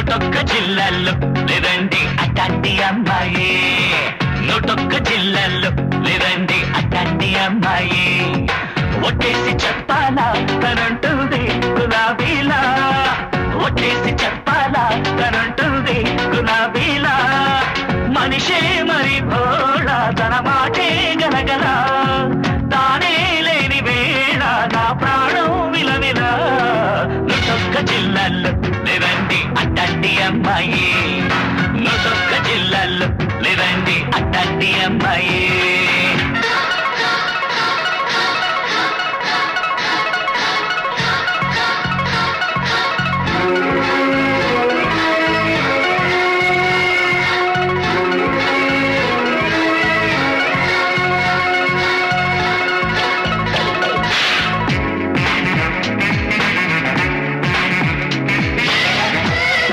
నూటొక్క జిల్లాల్లో లేదండి అట్లాంటి అమ్మాయి. నూటొక్క జిల్లాల్లో లేదండి అట్లాంటి అమ్మాయి. ఒట్టేసి చెప్పాలా తనంటుంది గులాబీలా, ఒట్టేసి చెప్పాలా తనంటుంది గులాబీలా. మనిషే మరి భోళా తన మాటే గలగల, తానే లేని వేళ నా ప్రాణం విలవిల. నూటొక్క జిల్లాల్లో లేదండి అట్లాంటి అమ్మాయి. నూటొక్క జిల్లాల్లో లేదండి అట్లాంటి అమ్మాయి.